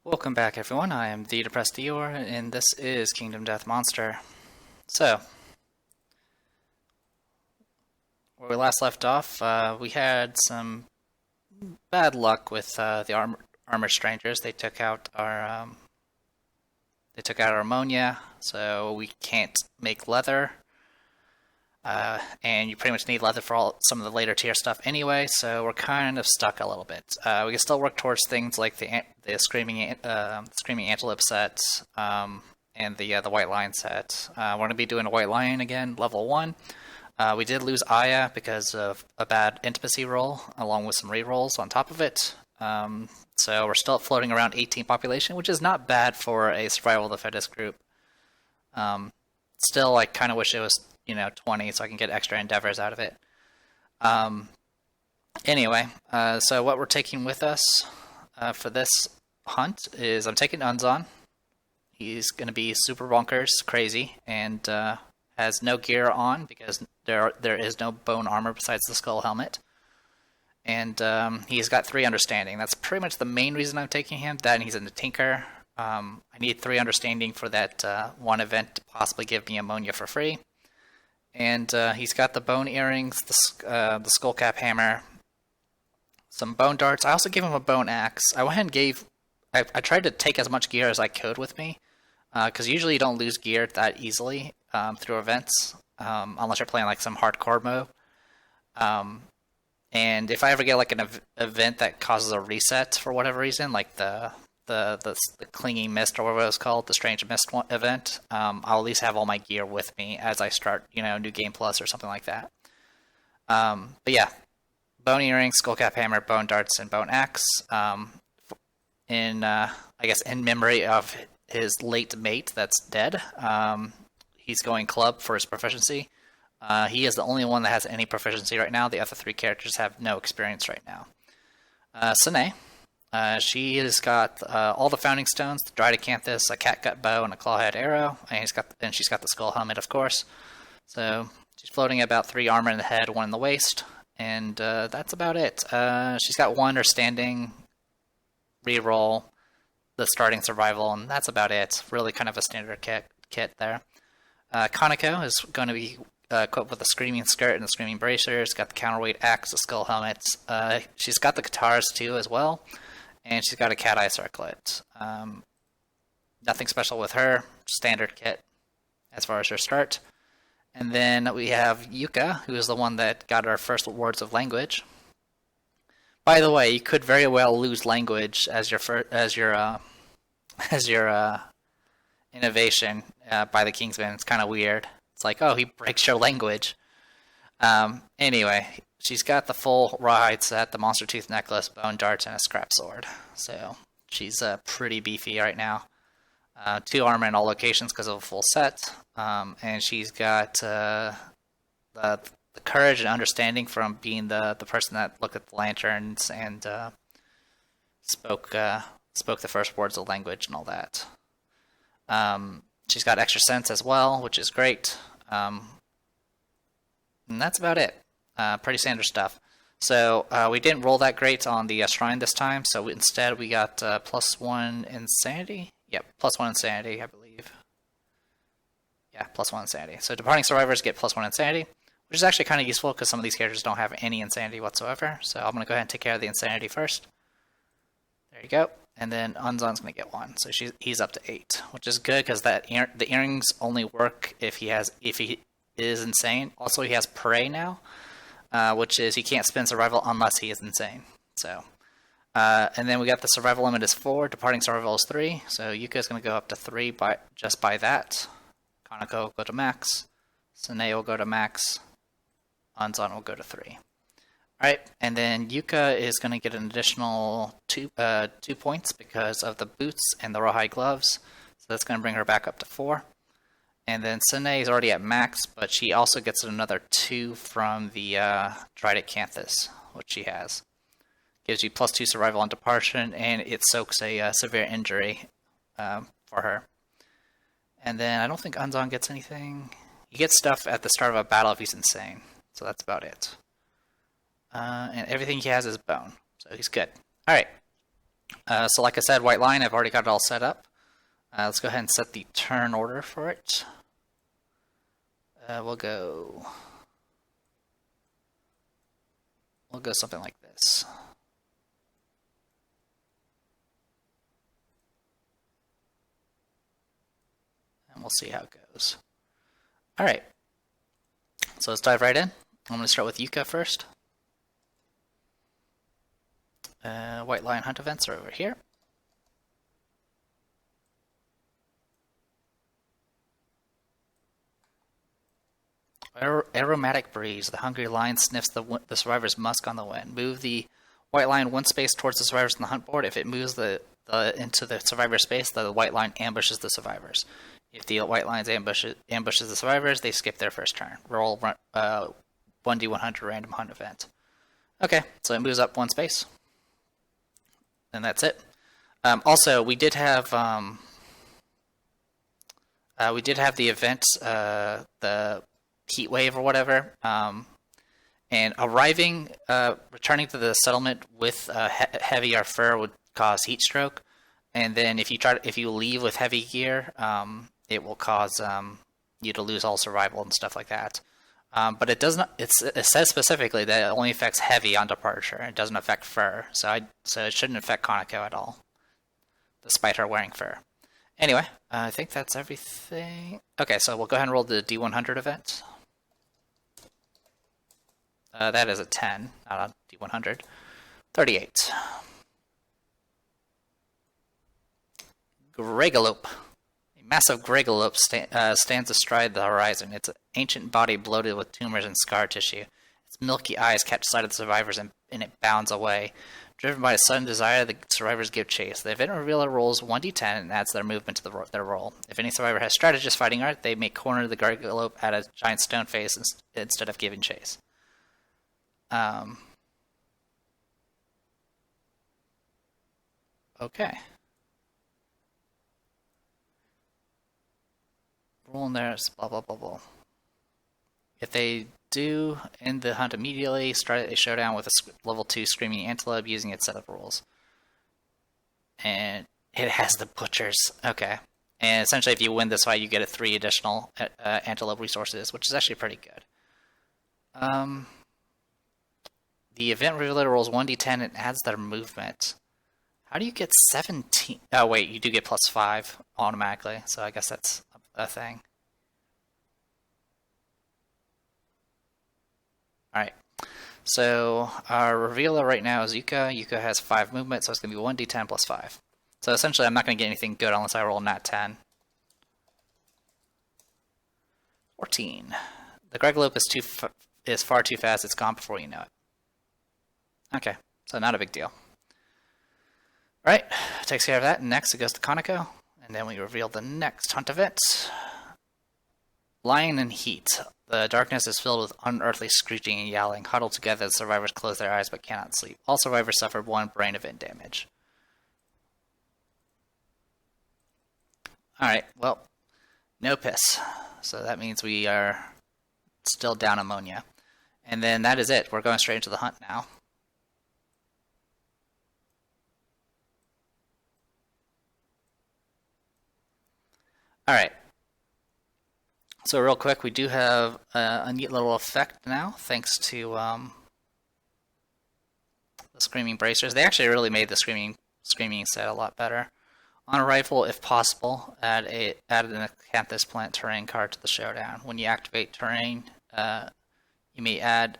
Welcome back, everyone. I am the Depressed Eeyore, and this is Kingdom Death Monster. So, where we last left off, we had some bad luck with the armored strangers. They took out our ammonia, so we can't make leather. And you pretty much need leather for some of the later tier stuff anyway, so we're kind of stuck a little bit. We can still work towards things like the Screaming Antelope set and the White Lion set. We're going to be doing a White Lion again, level 1. We did lose Aya because of a bad intimacy roll, along with some rerolls on top of it. So we're still floating around 18 population, which is not bad for a survival of the fittest group. Still, I kind of wish it was 20 so I can get extra endeavors out of it. Anyway, so what we're taking with us for this hunt is I'm taking Unzon. He's going to be super bonkers, crazy, and has no gear on because there is no bone armor besides the skull helmet. And he's got 3 understanding. That's pretty much the main reason I'm taking him. That and he's in the Tinker. I need 3 understanding for that one event to possibly give me ammonia for free. And he's got the bone earrings, the skull cap hammer, some bone darts. I also gave him a bone axe. I went ahead and I tried to take as much gear as I could with me, because usually you don't lose gear that easily through events, unless you're playing like some hardcore mode. And if I ever get like an event that causes a reset for whatever reason, like the clinging mist or whatever it was called, the strange mist event, I'll at least have all my gear with me as I start, New Game Plus or something like that. But yeah, bone earrings, skullcap hammer, bone darts, and bone axe. I guess in memory of his late mate that's dead. He's going club for his proficiency. He is the only one that has any proficiency right now. The other 3 characters have no experience right now. Sine. She has got all the founding stones, the dried acanthus, a catgut bow, and a clawhead arrow, and she's got the skull helmet, of course. So she's floating at about 3 armor in the head, 1 in the waist, and that's about it. She's got 1 understanding, reroll, the starting survival, and that's about it. Really kind of a standard kit there. Kaneko is going to be equipped with a screaming skirt and the screaming bracers. Got the counterweight axe, the skull helmet. She's got the guitars too as well. And she's got a cat eye circlet. Nothing special with her. Standard kit as far as her start. And then we have Yuka, who is the one that got our first words of language. By the way, you could very well lose language as your innovation by the Kingsman. It's kind of weird. It's like, oh, he breaks your language. Anyway, she's got the full rawhide set, the monster tooth necklace, bone darts, and a scrap sword. So she's pretty beefy right now. 2 armor in all locations because of a full set. And she's got the courage and understanding from being the person that looked at the lanterns and spoke the first words of language and all that. She's got extra sense as well, which is great. And that's about it. Pretty standard stuff. So we didn't roll that great on the shrine this time, so instead we got +1 insanity. Yep, +1 insanity, I believe. Yeah, +1 insanity. So departing survivors get +1 insanity, which is actually kind of useful because some of these characters don't have any insanity whatsoever. So I'm going to go ahead and take care of the insanity first. There you go. And then Unzon's going to get 1, so he's up to 8, which is good because the earrings only work if he is insane. Also, he has Prey now, which is he can't spend survival unless he is insane. So, and then we got the survival limit is 4, departing survival is 3. So Yuka is going to go up to 3 just by that. Kaneko will go to max. Sine will go to max. Unzon will go to 3. Alright, and then Yuka is going to get an additional 2 points because of the boots and the rawhide gloves. So that's going to bring her back up to 4. And then Sine is already at max, but she also gets another 2 from the dried acanthus, which she has. Gives you +2 survival on departure, and it soaks a severe injury for her. And then I don't think Unzon gets anything. He gets stuff at the start of a battle if he's insane. So that's about it. And everything he has is bone. So he's good. Alright. So like I said, white line, I've already got it all set up. Let's go ahead and set the turn order for it. We'll go something like this. And we'll see how it goes. All right. So let's dive right in. I'm going to start with Yucca first. White line hunt events are over here. Aromatic breeze. The hungry lion sniffs the survivor's musk on the wind. Move the white line one space towards the survivors on the hunt board. If it moves into the survivor space, the white line ambushes the survivors. If the white line ambushes the survivors, they skip their first turn. Roll 1d100 random hunt event. Okay, so it moves up one space. And that's it. Also, we did have the event, the heat wave or whatever, and returning to the settlement with heavy or fur would cause heat stroke, and then if you leave with heavy gear, it will cause you to lose all survival and stuff like that. But it does not. It says specifically that it only affects heavy on departure. It doesn't affect fur, so it shouldn't affect Konako at all, despite her wearing fur. Anyway, I think that's everything. Okay, so we'll go ahead and roll the D100 event. That is a 10, not a D100. 38. Gregalope. A massive Gregalope stands astride the horizon. Its ancient body bloated with tumors and scar tissue. Its milky eyes catch sight of the survivors and it bounds away. Driven by a sudden desire, the survivors give chase. The event revealer rolls 1d10 and adds their movement to their roll. If any survivor has strategist fighting art, they may corner the Gregalope at a giant stone face instead of giving chase. Okay. Roll in there, blah, blah, blah, blah. If they do end the hunt immediately, start a showdown with a level 2 Screaming Antelope using its set of rules. And it has the Butchers. Okay. And essentially, if you win this fight, you get 3 additional Antelope resources, which is actually pretty good. The event revealer rolls 1d10 and adds their movement. How do you get 17? Oh, wait, you do get plus 5 automatically, so I guess that's a thing. Alright, so our revealer right now is Yuka. Yuka has 5 movement, so it's going to be 1d10 plus 5. So essentially, I'm not going to get anything good unless I roll nat 10. 14. The Gregalope is far too fast. It's gone before you know it. Okay, so not a big deal. Alright, takes care of that. Next, it goes to Konako, and then we reveal the next hunt event. Lion in heat. The darkness is filled with unearthly screeching and yowling. Huddled together, the survivors close their eyes but cannot sleep. All survivors suffer 1 brain event damage. Alright, well, no piss. So that means we are still down ammonia. And then that is it. We're going straight into the hunt now. Alright. So real quick, we do have a neat little effect now, thanks to the Screaming Bracers. They actually really made the Screaming set a lot better. On a rifle, if possible, add an Acanthus Plant terrain card to the showdown. When you activate terrain, you may add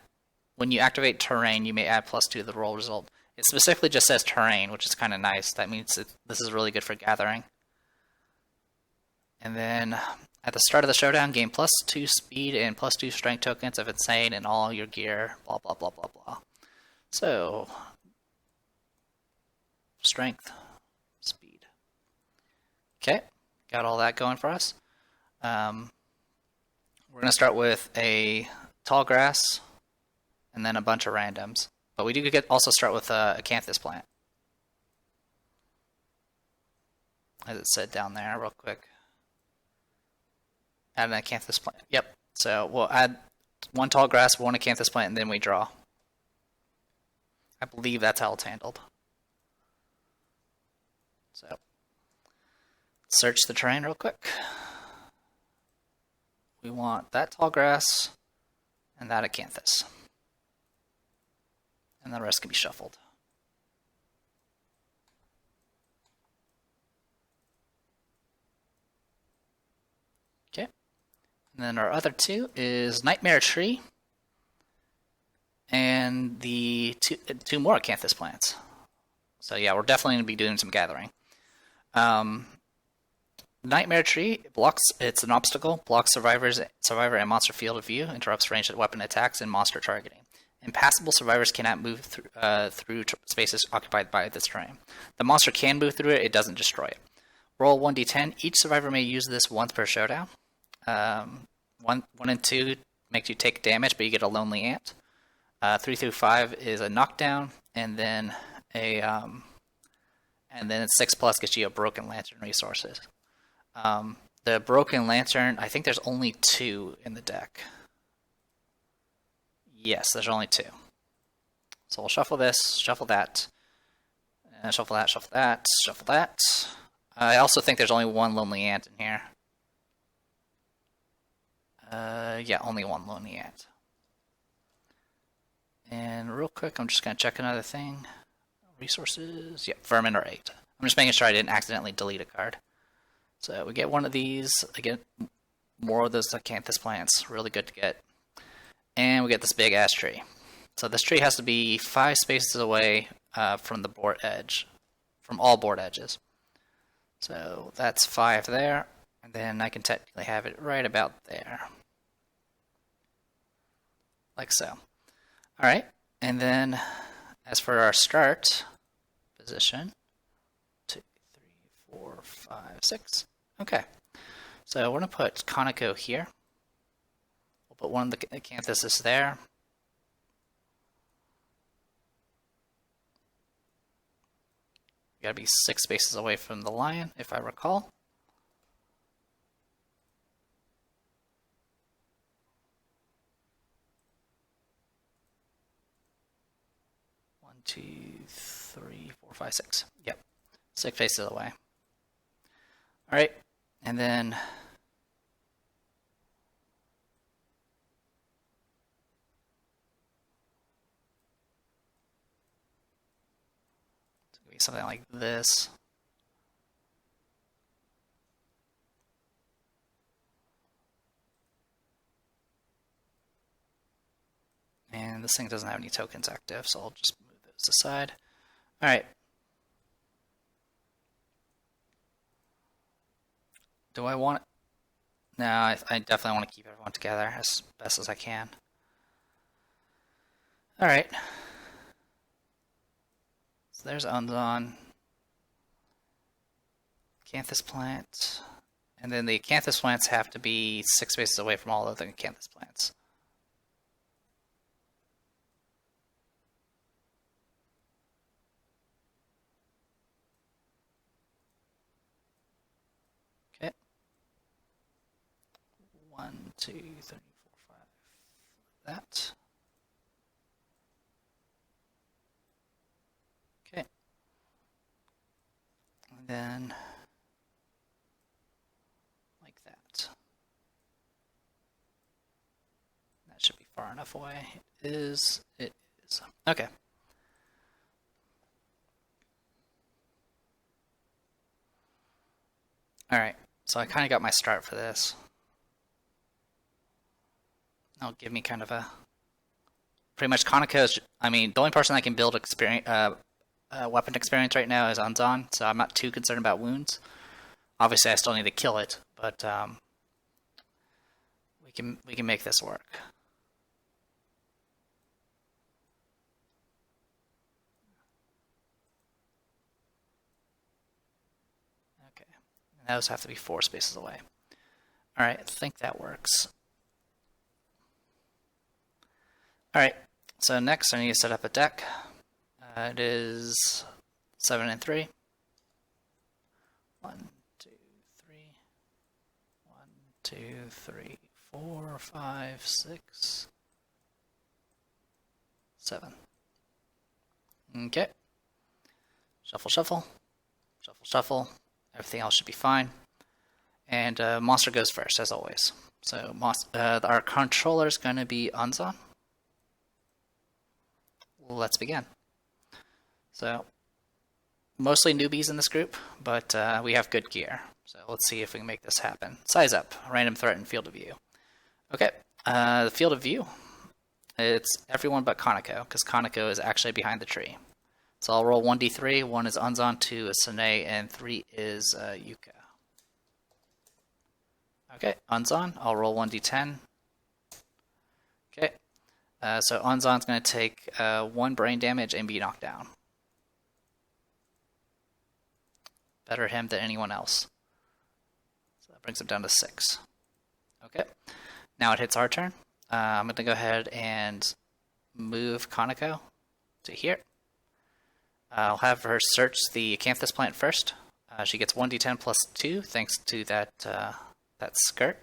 +2 to the roll result. It specifically just says terrain, which is kind of nice. That means this is really good for gathering. And then at the start of the showdown, gain +2 speed and +2 strength tokens of insane and all your gear, blah, blah, blah, blah, blah. So, strength, speed. Okay, got all that going for us. We're going to start with a tall grass and then a bunch of randoms. But we do also start with a Acanthus Plant. As it said down there, real quick. Add an Acanthus Plant. Yep. So we'll add 1 tall grass, 1 Acanthus Plant, and then we draw. I believe that's how it's handled. So, search the terrain real quick. We want that tall grass and that acanthus. And the rest can be shuffled. Okay. And then our other two is Nightmare Tree and the two more acanthus plants. So yeah, we're definitely going to be doing some gathering. Nightmare Tree blocks. It's an obstacle. Blocks survivor and monster field of view. Interrupts ranged weapon attacks and monster targeting. Impassable survivors cannot move through spaces occupied by this terrain. The monster can move through it. It doesn't destroy it. Roll 1d10. Each survivor may use this once per showdown. 1 and 2 makes you take damage, but you get a lonely ant. 3 through 5 is a knockdown, and then 6 plus gets you a broken lantern resources. The broken lantern, I think there's only 2 in the deck. Yes, there's only 2. So we'll shuffle this, shuffle that, shuffle that, shuffle that, shuffle that. I also think there's only 1 lonely ant in here. Yeah, only 1 lonely ant. And real quick, I'm just going to check another thing. Resources, yep, vermin are 8. I'm just making sure I didn't accidentally delete a card. So we get one of these, again, more of those acanthus plants, really good to get. And we get this big ass tree. So this tree has to be 5 spaces away from the board edge, from all board edges. So that's 5 there, and then I can technically have it right about there. Like so. Alright, and then as for our start position, 2, 3, 4, 5, 6. Okay, so we're going to put Conoco here. We'll put one of the acanthuses there. You gotta be 6 spaces away from the lion, if I recall. One, 2, 3, 4, 5, 6. Yep, 6 spaces away. All right, and then it's gonna be something like this. And this thing doesn't have any tokens active, so I'll just move those aside. All right. Do I want it? No, I definitely want to keep everyone together as best as I can. Alright. So there's Unzon. Acanthus plant. And then the acanthus plants have to be 6 spaces away from all other acanthus plants. Okay. 1, 2, 3, 4, 5. That. Okay. And then like that. That should be far enough away. It is. It is. Okay. Alright, so I kind of got my start for this. That'll give me kind of a... Pretty much Conoco's... I mean, the only person that can build experience, weapon experience right now is Unzon, so I'm not too concerned about wounds. Obviously, I still need to kill it, but we can make this work. Okay, and those have to be 4 spaces away. All right, I think that works. All right, so next I need to set up a deck. It is 7 and 3. 1, 2, 3. 1, 2, 3, 4, 5, 6, 7. Okay. Shuffle, shuffle. Shuffle, shuffle. Everything else should be fine. And monster goes first, as always. So our controller is going to be Unzon. Let's begin. So, mostly newbies in this group, but we have good gear. So let's see if we can make this happen. Size up, random threat, and field of view. Okay, the field of view, it's everyone but Kaneko, because Kaneko is actually behind the tree. So I'll roll 1d3, 1 is Unzon, 2 is Sune, and 3 is Yuka. Okay, Unzon, I'll roll 1d10. Okay, so Unzon's going to take 1 brain damage and be knocked down. Better him than anyone else. So that brings him down to 6. Okay, now it hits our turn. I'm going to go ahead and move Kaneko to here. I'll have her search the acanthus plant first. She gets 1d10 plus 2 thanks to that skirt.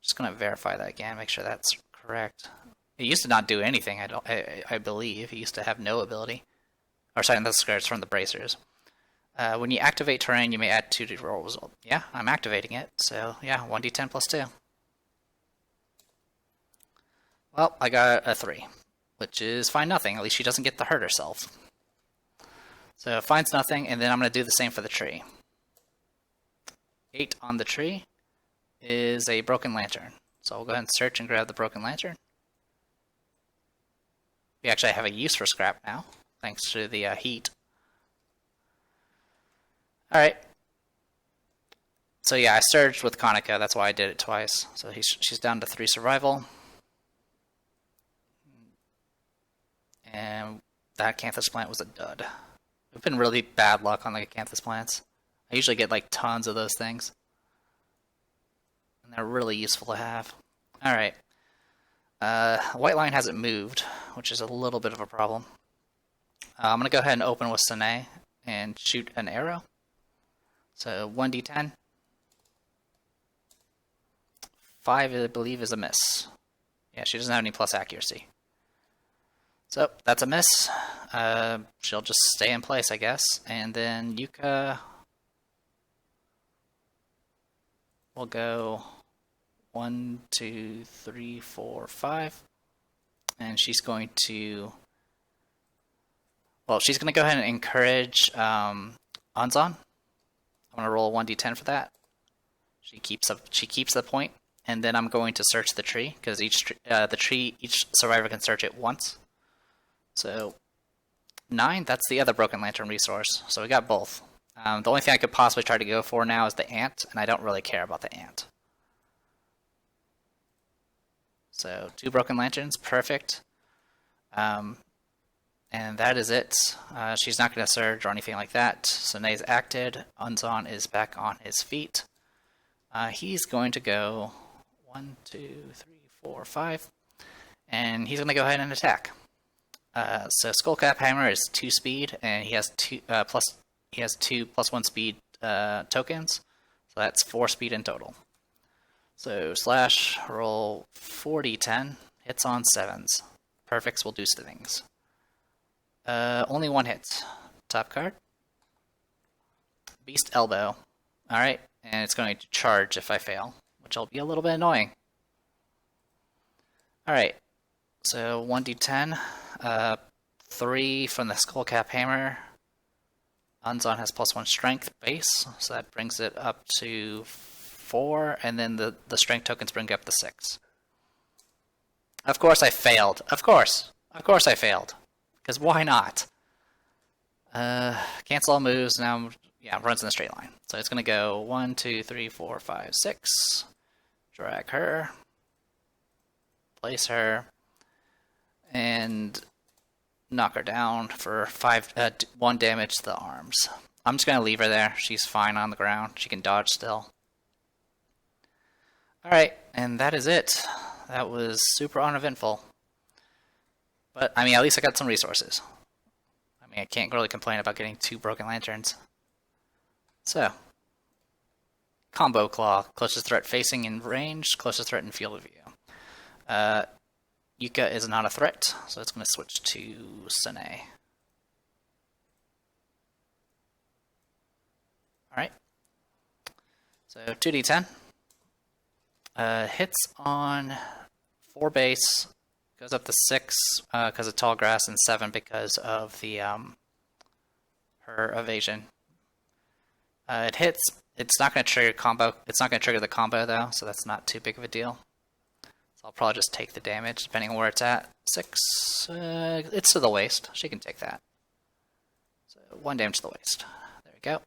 Just going to verify that again, make sure that's correct. It used to not do anything, I believe. It used to have no ability. Or sorry, that's skirts from the bracers. When you activate terrain, you may add 2 to roll result. Yeah, I'm activating it, so yeah, 1d10 plus 2. Well, I got a 3, which is fine nothing. At least she doesn't get to hurt herself. So finds nothing, and then I'm going to do the same for the tree. 8 on the tree is a broken lantern. So we'll go ahead and search and grab the broken lantern. We actually have a use for scrap now, thanks to the heat. Alright. So yeah, I surged with Kaneko, that's why I did it twice. So she's down to 3 survival. And that acanthus plant was a dud. It's been really bad luck on the acanthus plants. I usually get like tons of those things. And they're really useful to have. Alright. White line hasn't moved, which is a little bit of a problem. I'm going to go ahead and open with Sune and shoot an arrow. So 1d10. 5, I believe, is a miss. Yeah, she doesn't have any plus accuracy. So that's a miss. She'll just stay in place, I guess. And then Yuka will go 1, 2, 3, 4, 5. And she's going to... Well, she's going to go ahead and encourage Anzan. I'm going to roll a 1d10 for that. She keeps the point, and then I'm going to search the tree because each survivor can search it once. So 9. That's the other broken lantern resource. So we got both. The only thing I could possibly try to go for now is the ant, and I don't really care about the ant. So 2 broken lanterns, perfect. And that is it. She's not going to surge or anything like that. Sune's acted. Unzon is back on his feet. He's going to go 1, 2, 3, 4, 5. And he's going to go ahead and attack. So Skullcap Hammer is 2 speed, and he has 2 plus 1 speed tokens. So that's 4 speed in total. So slash, roll 4d10. Hits on 7s. Perfects will do things. Only 1 hit. Top card. Beast Elbow. Alright, and it's going to charge if I fail, which will be a little bit annoying. Alright, so 1d10. 3 from the Skullcap Hammer. Unzon has plus 1 strength base, so that brings it up to 4, and then the strength tokens bring it up to 6. Of course I failed. Of course I failed. Because why not? Cancel all moves. Now, yeah, runs in a straight line. So it's going to go 1, 2, 3, 4, 5, 6. Drag her. Place her. And knock her down for 1 damage to the arms. I'm just going to leave her there. She's fine on the ground. She can dodge still. Alright, and that is it. That was super uneventful. But, I mean, at least I got some resources. I mean, I can't really complain about getting 2 broken lanterns. So, Combo Claw. Closest threat facing in range, closest threat in field of view. Yuka is not a threat, so it's going to switch to Sune. Alright. So 2d10. Hits on 4 base, goes up to 6 because of tall grass, and 7 because of the her evasion. It hits. It's not going to trigger combo. It's not going to trigger the combo though, so that's not too big of a deal. So I'll probably just take the damage depending on where it's at. 6. It's to the waist. She can take that. So 1 damage to the waist. There we go.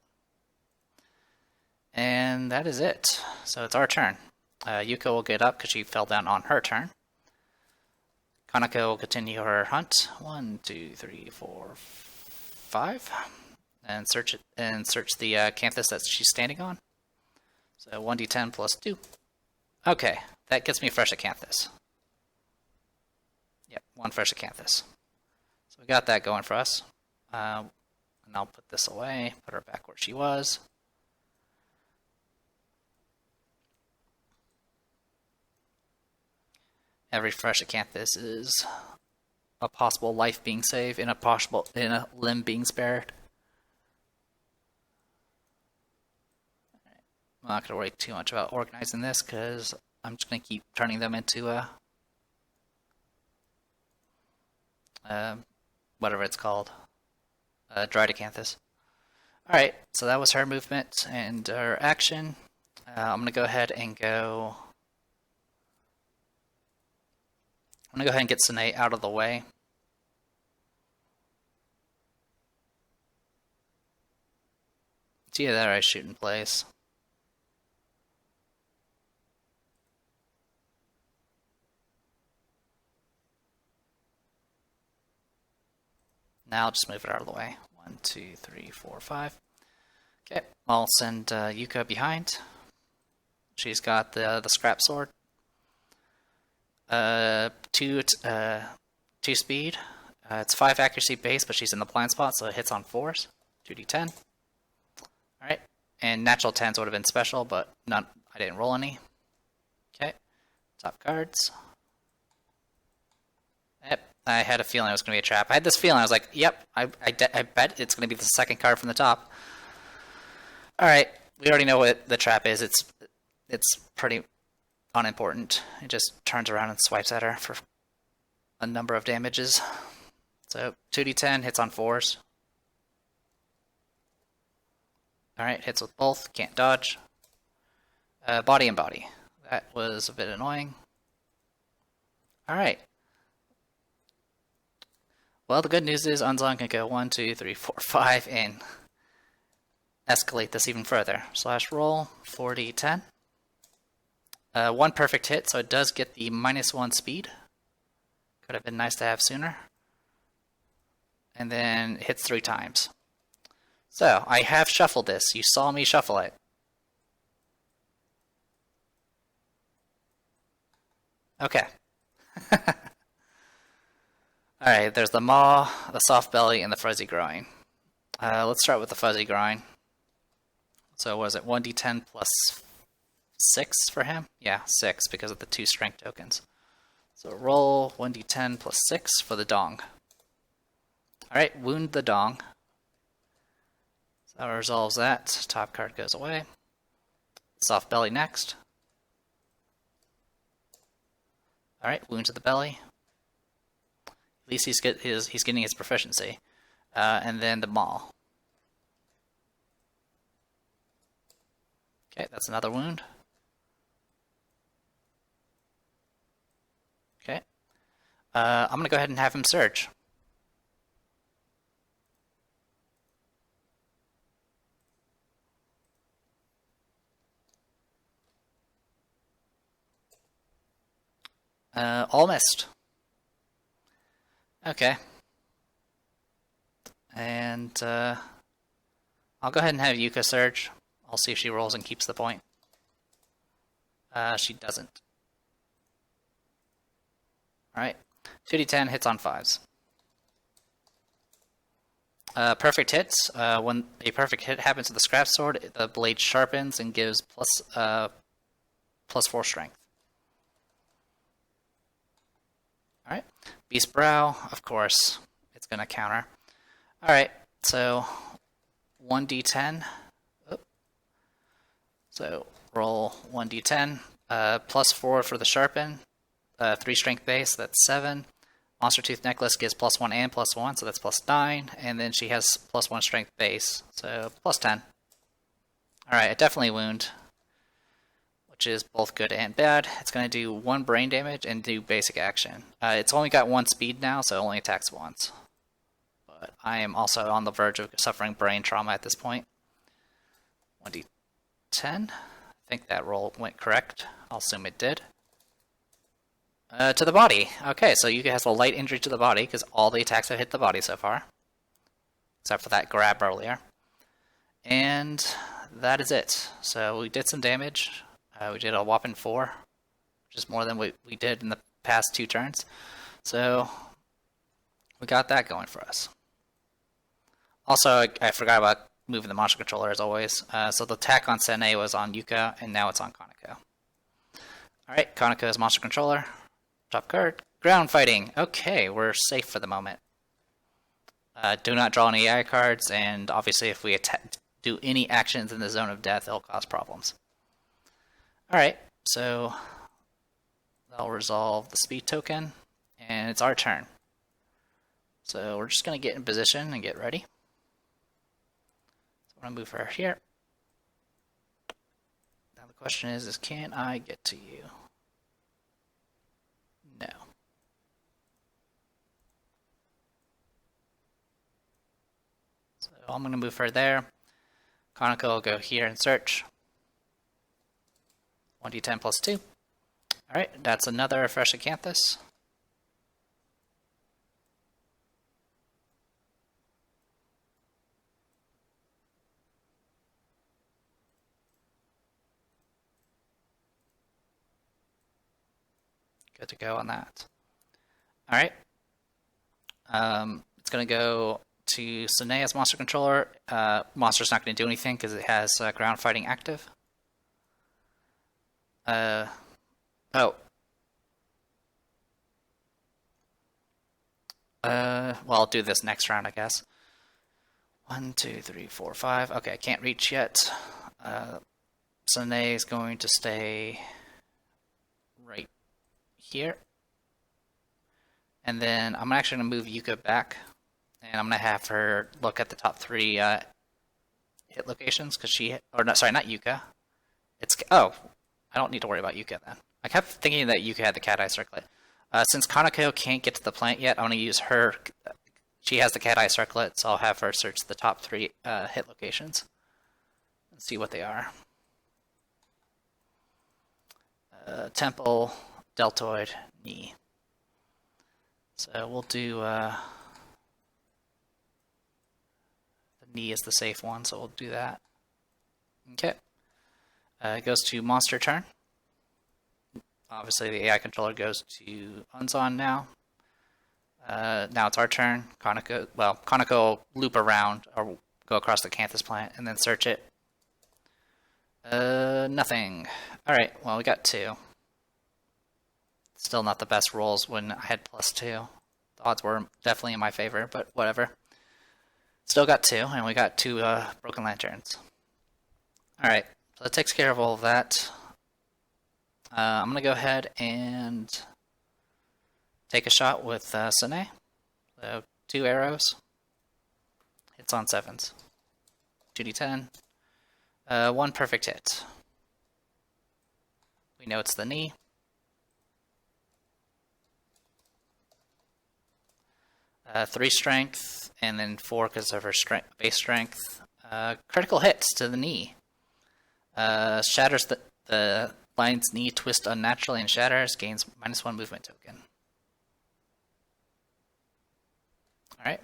And that is it. So it's our turn. Yuko will get up because she fell down on her turn. Kanako will continue her hunt. 1, 2, 3, 4, 5. And search it and search the Canthus that she's standing on. So 1d10 plus 2. Okay, that gets me fresh Acanthus. Yep, 1 fresh Acanthus. So we got that going for us. And I'll put this away, put her back where she was. Every fresh Acanthus is a possible life being saved and a limb being spared. I'm not going to worry too much about organizing this because I'm just going to keep turning them into whatever it's called, dried Acanthus. Alright, so that was her movement and her action. I'm going to go ahead and go... I'm going to go ahead and get Sine out of the way. It's either that or I shoot in place. Now I'll just move it out of the way. 1, 2, 3, 4, 5. Okay, I'll send Yuko behind. She's got the scrap sword. 2 speed. It's 5 accuracy base, but she's in the blind spot, so it hits on 4s. 2d10. Alright, and natural 10s would have been special, but I didn't roll any. Okay, top cards. Yep, I had a feeling it was going to be a trap. I had this feeling. I was like, yep, I bet it's going to be the second card from the top. Alright, we already know what the trap is. It's pretty unimportant. It just turns around and swipes at her for a number of damages. So 2d10 hits on 4s. Alright, hits with both. Can't dodge. Body and body. That was a bit annoying. Alright. Well, the good news is Unzon can go 1, 2, 3, 4, 5 and escalate this even further. Slash roll 4d10. 1 perfect hit, so it does get the -1 speed. Could have been nice to have sooner. And then hits 3 times. So, I have shuffled this. You saw me shuffle it. Okay. Alright, there's the maw, the soft belly, and the fuzzy groin. Let's start with the fuzzy groin. So was it 1d10 plus 6 for him? Yeah, 6 because of the 2 strength tokens. So roll 1d10 plus 6 for the dong. Alright, wound the dong. So that resolves that. Top card goes away. Soft belly next. Alright, wound to the belly. At least he's getting his proficiency. And then the maw. Okay, that's another wound. Okay. I'm going to go ahead and have him surge. All missed. Okay. And I'll go ahead and have Yuka surge. I'll see if she rolls and keeps the point. She doesn't. Alright. 2d10 hits on 5s. Perfect hits. When a perfect hit happens to the scrap sword, the blade sharpens and gives plus 4 strength. Alright. Beast Brow, of course, it's going to counter. Alright, so 1d10. So roll 1d10, +4 for the sharpen, 3 strength base, that's 7. Monster Tooth Necklace gives +1 and +1, so that's +9. And then she has +1 strength base, so +10. Alright, a definitely wound, which is both good and bad. It's going to do 1 brain damage and do basic action. It's only got 1 speed now, so it only attacks once. But I am also on the verge of suffering brain trauma at this point. 1d10. I think that roll went correct. I'll assume it did. To the body. Okay, so Yuka has a light injury to the body because all the attacks have hit the body so far. Except for that grab earlier. And that is it. So we did some damage. We did a whopping 4, which is more than we did in the past 2 turns. So we got that going for us. Also, I forgot about moving the monster controller as always. So the attack on Sene was on Yuka, and now it's on Kaneko. Alright, Kaneko's monster controller. Top card. Ground fighting. Okay, we're safe for the moment. Do not draw any AI cards, and obviously if we do any actions in the zone of death, it'll cause problems. Alright, so that'll resolve the speed token, and it's our turn. So we're just going to get in position and get ready. So I'm going to move her here. Now the question is can I get to you? No. So I'm going to move her there. Kaneko will go here and search. 1d10 plus 2. Alright, that's another fresh Acanthus. Good to go on that. Alright. It's going to go to Sanea's monster controller. Monster's not going to do anything because it has ground fighting active. Oh. Well, I'll do this next round, I guess. 1, 2, 3, 4, 5. Okay, I can't reach yet. Sane is going to stay right here. And then I'm actually going to move Yuka back. And I'm going to have her look at the top 3 hit locations. Because she... Or, no, sorry, not Yuka. It's... Oh, I don't need to worry about Yuka then. I kept thinking that Yuka had the cat eye circlet. Since Kaneko can't get to the plant yet, I'm going to use her. She has the cat eye circlet, so I'll have her search the top 3 hit locations and see what they are. Temple, deltoid, knee. So we'll do the knee is the safe one, so we'll do that. Okay. It goes to monster turn. Obviously, the AI controller goes to Unzon now. Now it's our turn. Kaneko will loop around or go across the Canthus plant and then search it. Nothing. Alright, well, we got 2. Still not the best rolls when I had +2. The odds were definitely in my favor, but whatever. Still got 2, and we got 2 broken lanterns. Alright, so that takes care of all of that. I'm going to go ahead and take a shot with Sane. So 2 arrows. Hits on 7s. 2d10. 1 perfect hit. We know it's the knee. Three strength, and then 4 because of her base strength. Critical hits to the knee. Shatters the lion's knee, twist unnaturally and shatters, gains -1 movement token. Alright,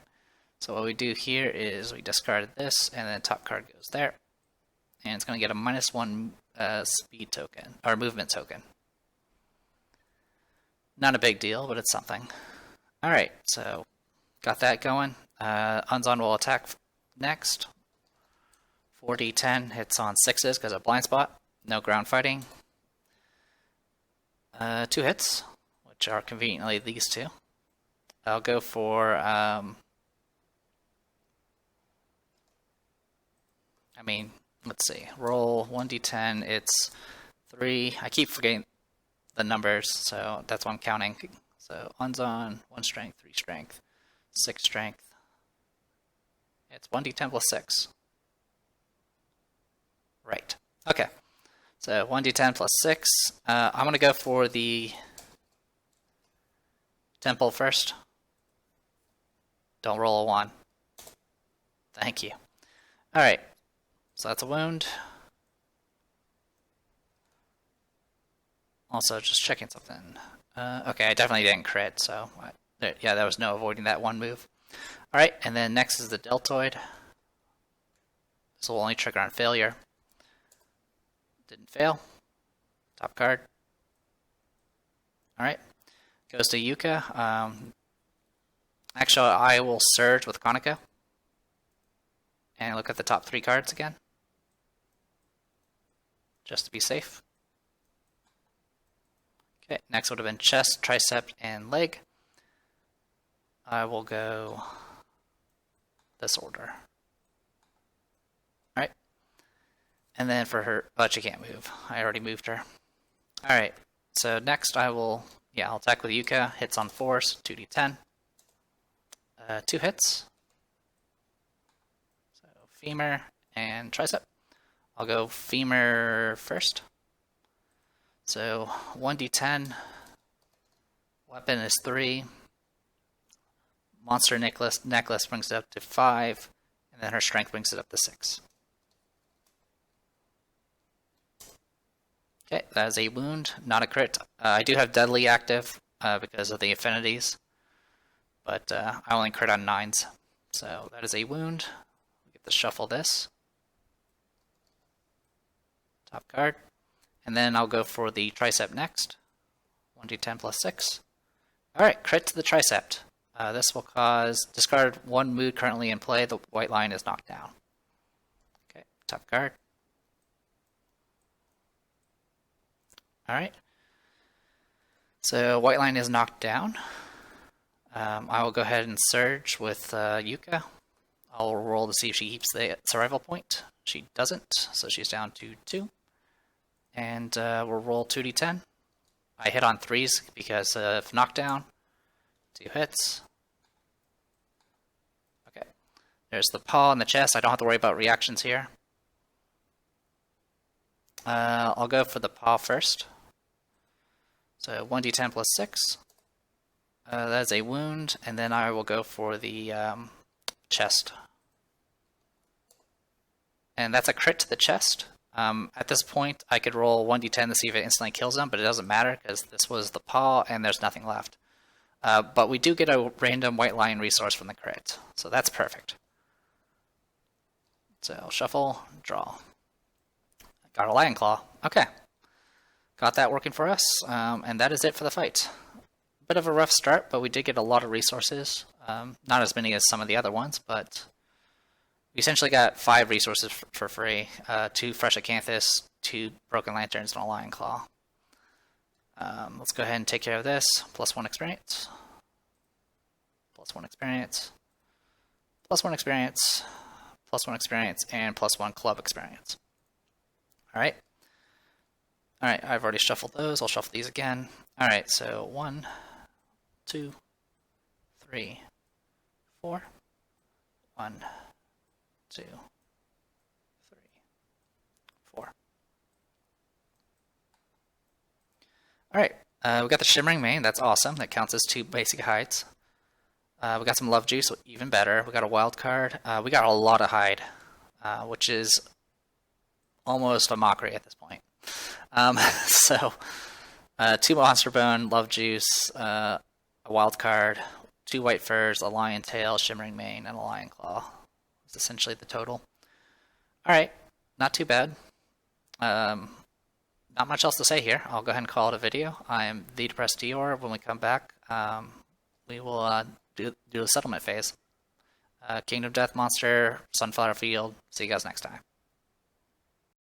so what we do here is we discard this, and then top card goes there. And it's going to get a -1 speed token, or movement token. Not a big deal, but it's something. Alright, so got that going. Unzon will attack next. 4d10 hits on 6s because of blind spot. No ground fighting. 2 hits, which are conveniently these 2. I'll go for, let's see, roll 1d10. It's 3. I keep forgetting the numbers, so that's why I'm counting. So Unzon, 1 strength, 3 strength, 6 strength. It's 1d10 plus 6. Right. Okay. So 1d10 plus 6. I'm going to go for the temple first. Don't roll a 1. Thank you. Alright. So that's a wound. Also, just checking something. Okay, I definitely didn't crit, so yeah, there was no avoiding that one move. Alright, and then next is the deltoid. This will only trigger on failure. Didn't fail. Top card. Alright. Goes to Yuka. Actually, I will surge with Konako. And look at the top 3 cards again. Just to be safe. Okay, next would have been chest, tricep, and leg. I will go this order. Alright. And then for her, but she can't move. I already moved her. Alright, so next I'll attack with Yuka. Hits on force, 2d10. 2 hits. So femur and tricep. I'll go femur first. So 1d10. Weapon is 3. Monster necklace brings it up to 5. And then her strength brings it up to 6. Okay, that is a wound, not a crit. I do have deadly active because of the affinities. But I only crit on 9s. So that is a wound. We get to shuffle this. Top card. And then I'll go for the tricep next. 1d10 plus 6. Alright, crit to the tricep. This will cause discard 1 mood currently in play. The white line is knocked down. Okay, top card. Alright. So white line is knocked down. I will go ahead and surge with Yuka. I'll roll to see if she keeps the survival point. She doesn't, so she's down to 2. And we'll roll 2d10. I hit on 3s because of knockdown. 2 hits. Okay. There's the paw and the chest. I don't have to worry about reactions here. I'll go for the paw first. So 1d10 plus 6. That is a wound, and then I will go for the chest. And that's a crit to the chest. At this point, I could roll 1d10 to see if it instantly kills them, but it doesn't matter because this was the paw and there's nothing left. But we do get a random white line resource from the crit, so that's perfect. So shuffle, draw. Got a lion claw. Okay. Got that working for us, and that is it for the fight. Bit of a rough start, but we did get a lot of resources. Not as many as some of the other ones, but we essentially got 5 resources for free. 2 fresh acanthus, 2 broken lanterns, and a lion claw. Let's go ahead and take care of this. +1 experience. +1 experience. +1 experience. +1 experience, and +1 club experience. Alright. Alright, I've already shuffled those. I'll shuffle these again. Alright, so 1, 2, 3, 4. 1, 2, 3, 4. Alright, we got the Shimmering Mane. That's awesome. That counts as 2 basic hides. We got some Love Juice, even better. We got a wild card. We got a lot of hide, which is almost a mockery at this point. So, 2 Monster Bone, Love Juice, a wild card, 2 white furs, a lion tail, Shimmering Mane, and a lion claw. That's essentially the total. Alright, not too bad. Not much else to say here. I'll go ahead and call it a video. I am the Depressed Dior. When we come back, we will do the settlement phase. Kingdom Death Monster, Sunflower Field. See you guys next time.